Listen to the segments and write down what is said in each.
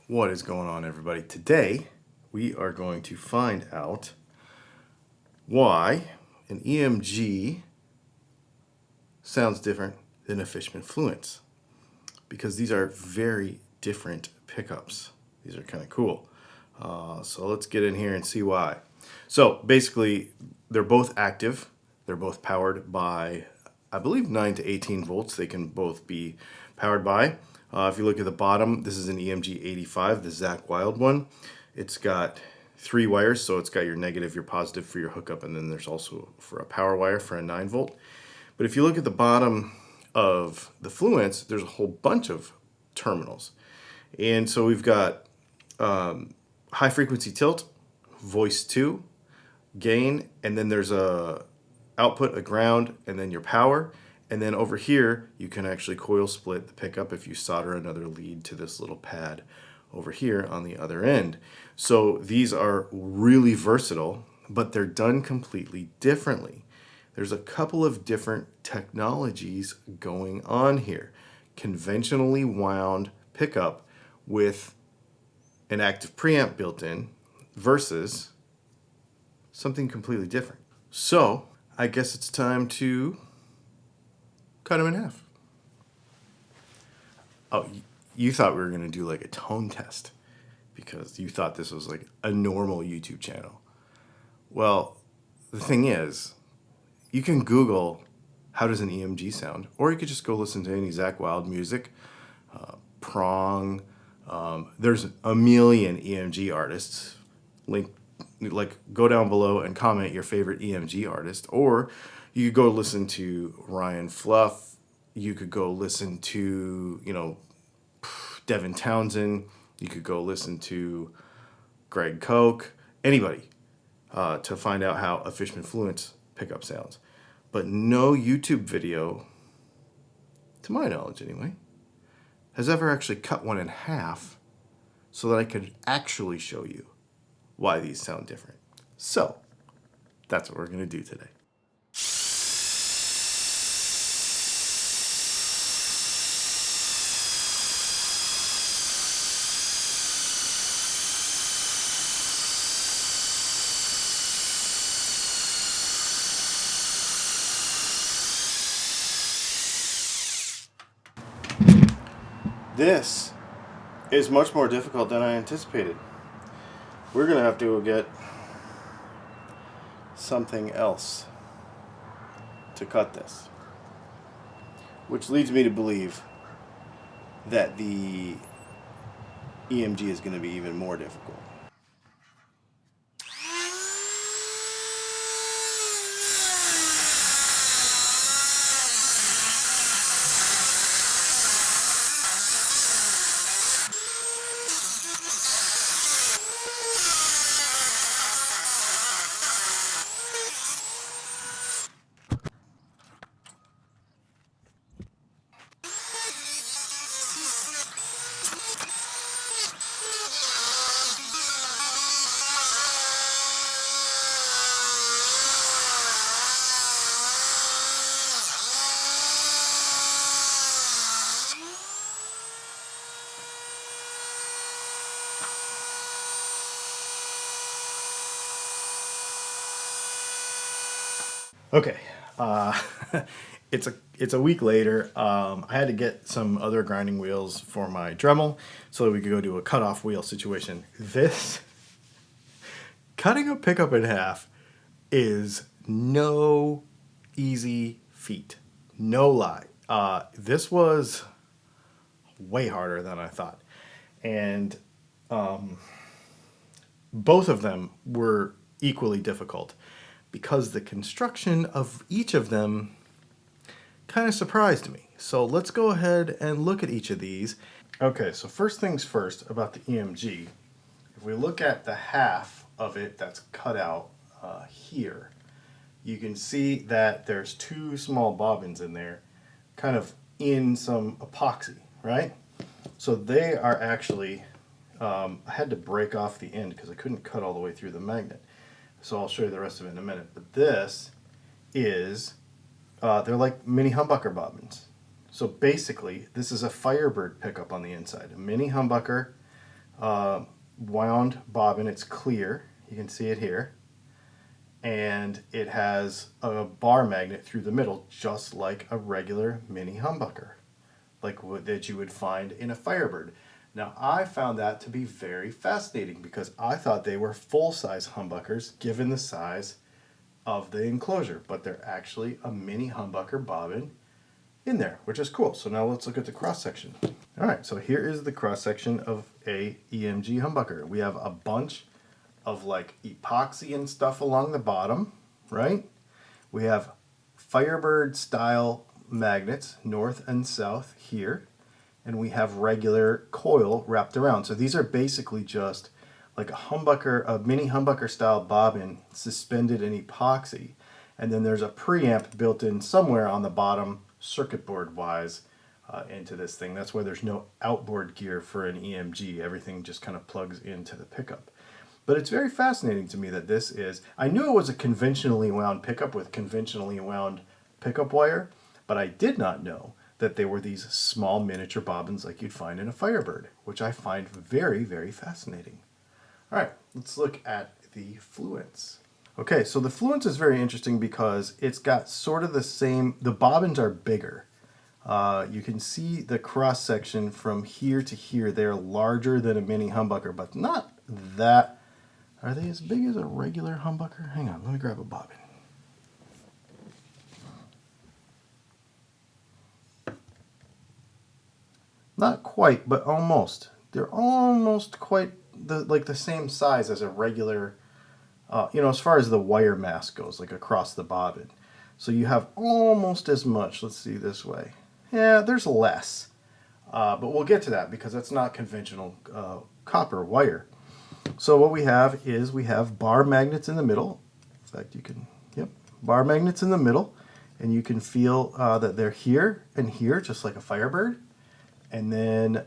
What is going on, everybody? Today we are going to find out why an EMG sounds different than a Fishman Fluence, because these are very different pickups. These are kind of cool. So let's get in here and see why. So basically, they're both active. They're both powered by, I believe, 9 to 18 volts. They can both be powered by. If you look at the bottom, this is an EMG 85, the Zach Wild one. It's got 3 wires, so it's got your negative, your positive for your hookup, and then there's also for a power wire for a 9 volt. But if you look at the bottom of the Fluence, there's a whole bunch of terminals. And so we've got high frequency tilt, voice 2, gain, and then there's a output, a ground, and then your power. And then over here, you can actually coil split the pickup if you solder another lead to this little pad over here on the other end. So these are really versatile, but they're done completely differently. There's a couple of different technologies going on here. Conventionally wound pickup with an active preamp built in versus something completely different. So I guess it's time to cut them in half. Oh, you thought we were going to do like a tone test because you thought this was like a normal YouTube channel. Well, the thing is, you can Google how does an EMG sound, or you could just go listen to any Zach Wild music, Prong. There's a million EMG artists. Go down below and comment your favorite EMG artist, or you could go listen to Ryan Fluff. You could go listen to, Devin Townsend. You could go listen to Greg Koch. Anybody to find out how a Fishman Fluence pickup sounds. But no YouTube video, to my knowledge anyway, has ever actually cut one in half so that I could actually show you why these sound different. So that's what we're going to do today. This is much more difficult than I anticipated. We're going to have to get something else to cut this. Which leads me to believe that the EMG is going to be even more difficult. Okay, it's a week later. I had to get some other grinding wheels for my Dremel so that we could go do a cutoff wheel situation. This cutting a pickup in half is no easy feat. No lie. This was way harder than I thought, and both of them were equally difficult, because the construction of each of them kind of surprised me. So let's go ahead and look at each of these. Okay, so first things first about the EMG. If we look at the half of it that's cut out here, you can see that there's 2 small bobbins in there, kind of in some epoxy, right? So they are actually, I had to break off the end because I couldn't cut all the way through the magnet. So I'll show you the rest of it in a minute. But this is, they're like mini humbucker bobbins. So basically, this is a Firebird pickup on the inside. A mini humbucker wound bobbin. It's clear. You can see it here. And it has a bar magnet through the middle, just like a regular mini humbucker, like that you would find in a Firebird. Now, I found that to be very fascinating because I thought they were full-size humbuckers given the size of the enclosure, but they're actually a mini humbucker bobbin in there, which is cool. So now let's look at the cross-section. All right, so here is the cross-section of a EMG humbucker. We have a bunch of like epoxy and stuff along the bottom, right? We have Firebird style magnets north and south here, and we have regular coil wrapped around. So these are basically just like a mini humbucker style bobbin suspended in epoxy, and then there's a preamp built in somewhere on the bottom circuit board wise into this thing. That's why there's no outboard gear for an EMG. Everything just kind of plugs into the pickup. But it's very fascinating to me that this is, I knew it was a conventionally wound pickup with conventionally wound pickup wire, but I did not know that they were these small miniature bobbins like you'd find in a Firebird, which I find very, very fascinating. All right, let's look at the Fluence. Okay, so the Fluence is very interesting because it's got sort of the same, the bobbins are bigger. You can see the cross section from here to here. They're larger than a mini humbucker, but not that. Are they as big as a regular humbucker? Hang on, let me grab a bobbin. Not quite, but almost. They're almost quite like the same size as a regular, as far as the wire mass goes, like across the bobbin. So you have almost as much. Let's see this way. Yeah, there's less. But we'll get to that because that's not conventional copper wire. So what we have is we have bar magnets in the middle. In fact, bar magnets in the middle, and you can feel that they're here and here, just like a Firebird. And then,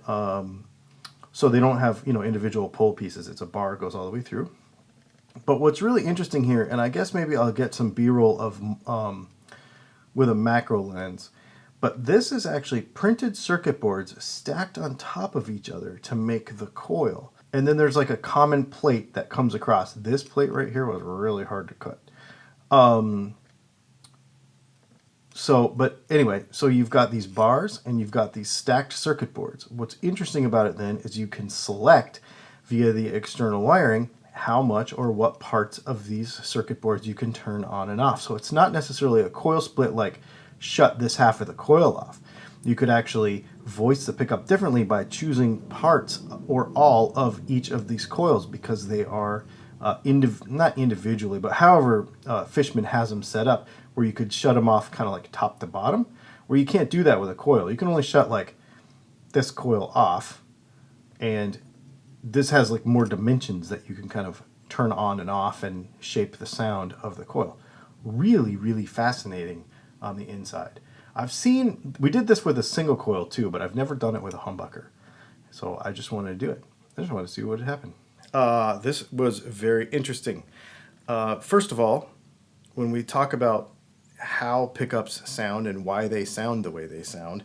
so they don't have, individual pull pieces. It's a bar, goes all the way through. But what's really interesting here, and I guess maybe I'll get some B-roll of with a macro lens, but this is actually printed circuit boards stacked on top of each other to make the coil. And then there's like a common plate that comes across. This plate right here was really hard to cut. But anyway, so you've got these bars and you've got these stacked circuit boards. What's interesting about it then is you can select via the external wiring how much or what parts of these circuit boards you can turn on and off. So it's not necessarily a coil split like shut this half of the coil off. You could actually voice the pickup differently by choosing parts or all of each of these coils because they are not individually, but however Fishman has them set up, where you could shut them off kind of like top to bottom, where you can't do that with a coil. You can only shut like this coil off, and this has like more dimensions that you can kind of turn on and off and shape the sound of the coil. Really, really fascinating on the inside. We did this with a single coil too, but I've never done it with a humbucker. So I just wanted to do it. I just wanted to see what would happen. This was very interesting. First of all, when we talk about how pickups sound and why they sound the way they sound,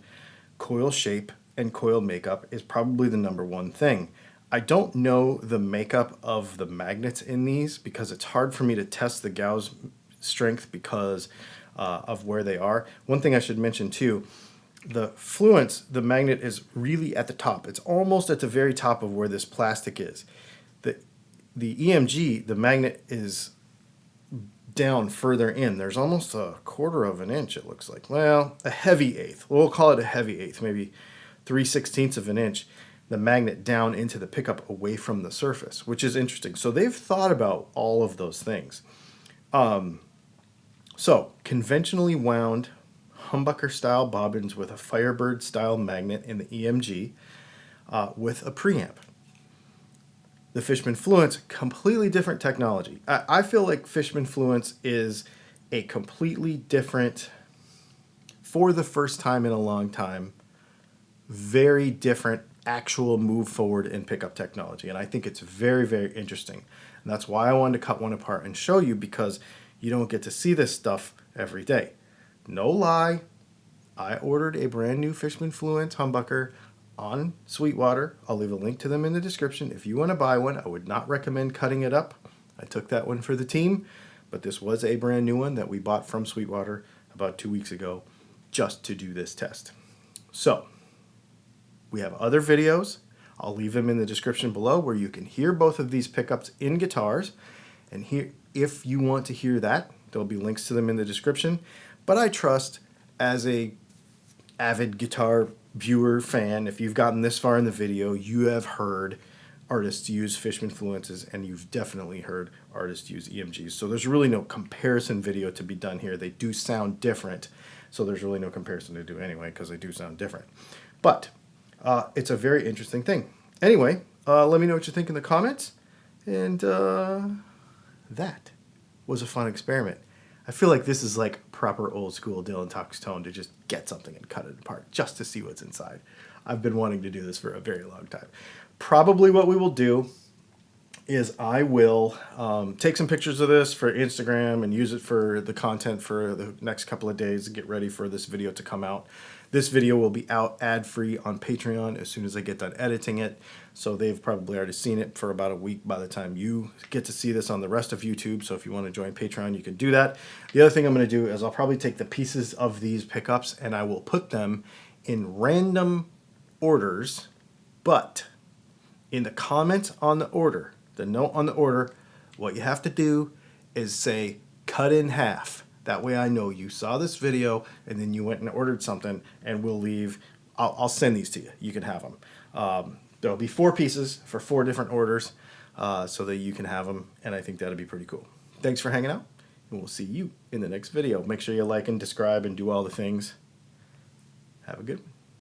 coil shape and coil makeup is probably the number one thing. I don't know the makeup of the magnets in these because it's hard for me to test the Gauss strength because of where they are. One thing I should mention too, the Fluence, the magnet is really at the top. It's almost at the very top of where this plastic is. The EMG, the magnet is down further in. There's almost a quarter of an inch, it looks like. Well, a heavy eighth. We'll call it a heavy eighth, maybe 3/16 of an inch, the magnet down into the pickup away from the surface, which is interesting. So they've thought about all of those things. So conventionally wound humbucker style bobbins with a Firebird style magnet in the EMG with a preamp. The Fishman Fluence, completely different technology. I feel like Fishman Fluence is a completely different, for the first time in a long time, very different actual move forward in pickup technology. And I think it's very, very interesting. And that's why I wanted to cut one apart and show you, because you don't get to see this stuff every day. No lie, I ordered a brand new Fishman Fluence humbucker on Sweetwater. I'll leave a link to them in the description. If you want to buy one, I would not recommend cutting it up. I took that one for the team, but this was a brand new one that we bought from Sweetwater about 2 weeks ago just to do this test. So we have other videos. I'll leave them in the description below where you can hear both of these pickups in guitars. And here, if you want to hear that, there'll be links to them in the description. But I trust, as a avid guitar viewer fan, if you've gotten this far in the video, you have heard artists use Fishman Fluences, and you've definitely heard artists use EMGs. So there's really no comparison video to be done here. They do sound different, so there's really no comparison to do anyway, because they do sound different. But it's a very interesting thing. Anyway, let me know what you think in the comments, and that was a fun experiment. I feel like this is like proper old school Dylan Talks tone, to just get something and cut it apart just to see what's inside. I've been wanting to do this for a very long time. Probably what we will do is I will take some pictures of this for Instagram and use it for the content for the next couple of days to get ready for this video to come out. This video will be out ad-free on Patreon as soon as I get done editing it. So they've probably already seen it for about a week by the time you get to see this on the rest of YouTube. So if you want to join Patreon, you can do that. The other thing I'm going to do is I'll probably take the pieces of these pickups and I will put them in random orders, but in the comments on the order, the note on the order, what you have to do is say cut in half. That way I know you saw this video and then you went and ordered something, and we'll leave. I'll send these to you. You can have them. There'll be 4 pieces for 4 different orders so that you can have them, and I think that'll be pretty cool. Thanks for hanging out, and we'll see you in the next video. Make sure you like and subscribe and do all the things. Have a good one.